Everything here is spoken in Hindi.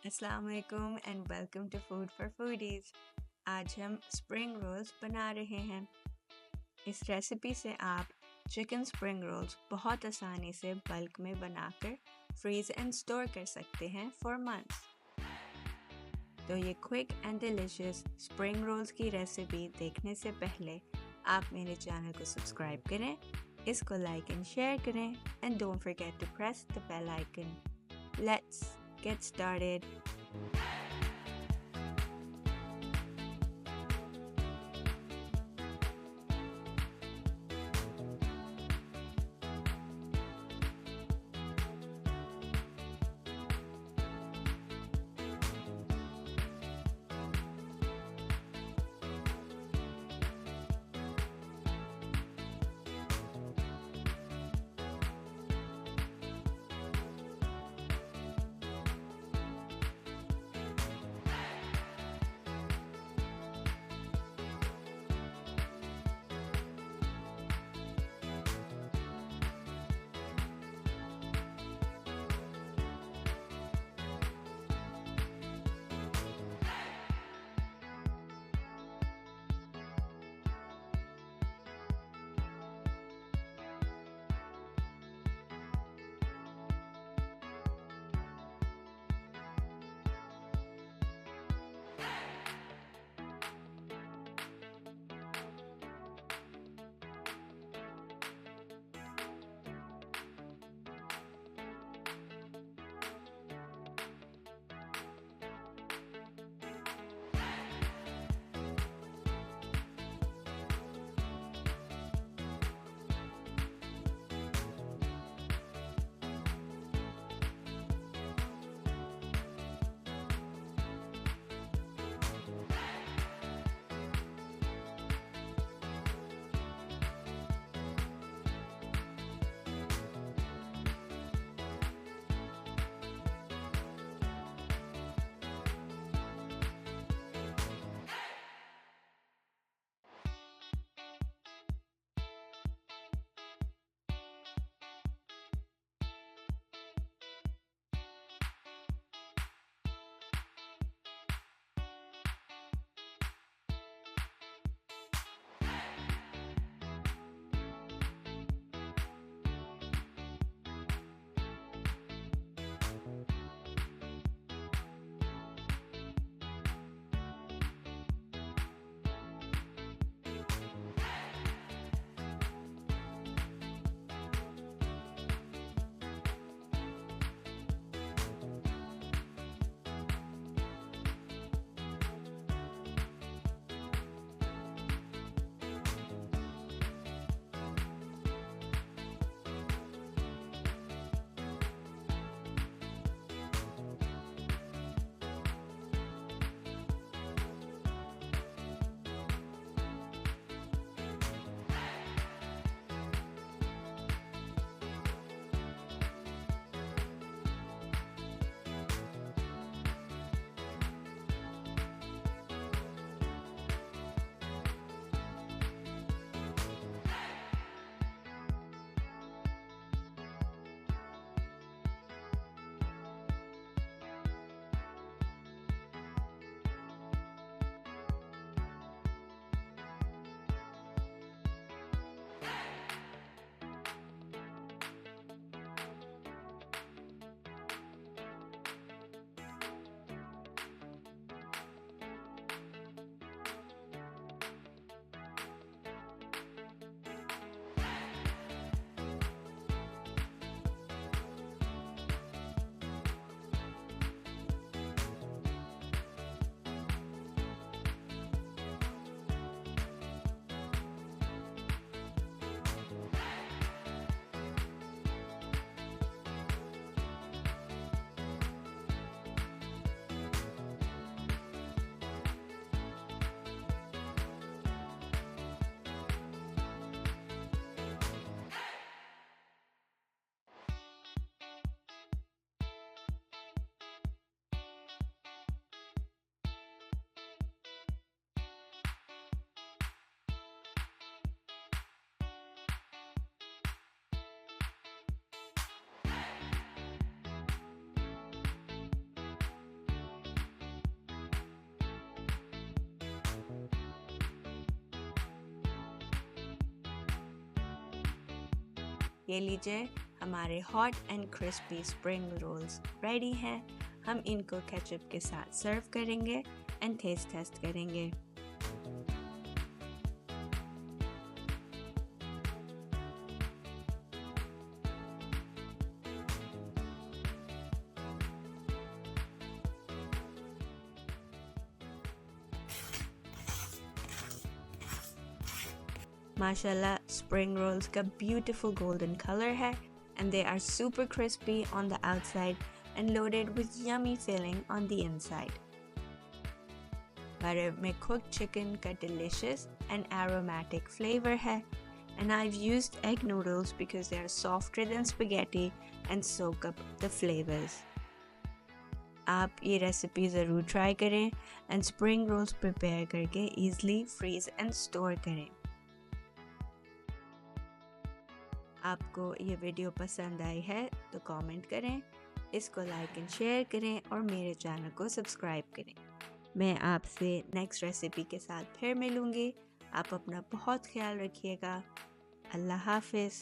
अस्सलाम वालेकुम and welcome to food for foodies. आज हम स्प्रिंग रोल्स बना रहे हैं। इस रेसिपी से आप चिकन स्प्रिंग रोल्स बहुत आसानी से बल्क में बनाकर फ्रीज एंड स्टोर कर सकते हैं फॉर मंथ्स। तो ये quick and delicious spring rolls की रेसिपी देखने से पहले आप मेरे चैनल को सब्सक्राइब करें, इसको लाइक एंड शेयर करें and don't forget to press the bell icon. Let's get started. ये लीजिए, हमारे hot and crispy spring rolls ready हैं। हम इनको केचप के साथ सर्व करेंगे एंड टेस्ट करेंगे। माशाल्लाह, स्प्रिंग रोल्स का ब्यूटीफुल गोल्डन कलर है and they are super crispy on the outside and loaded with yummy filling on the inside. Butter में cooked chicken का delicious and aromatic flavor है, and I've used egg noodles because they are softer than spaghetti and soak up the flavors. आप ये रेसिपी ज़रूर ट्राई करें and spring rolls prepare करके easily freeze and store करें। आपको ये वीडियो पसंद आई है तो कमेंट करें, इसको लाइक एंड शेयर करें और मेरे चैनल को सब्सक्राइब करें। मैं आपसे नेक्स्ट रेसिपी के साथ फिर मिलूँगी। आप अपना बहुत ख्याल रखिएगा। अल्लाह हाफिज़।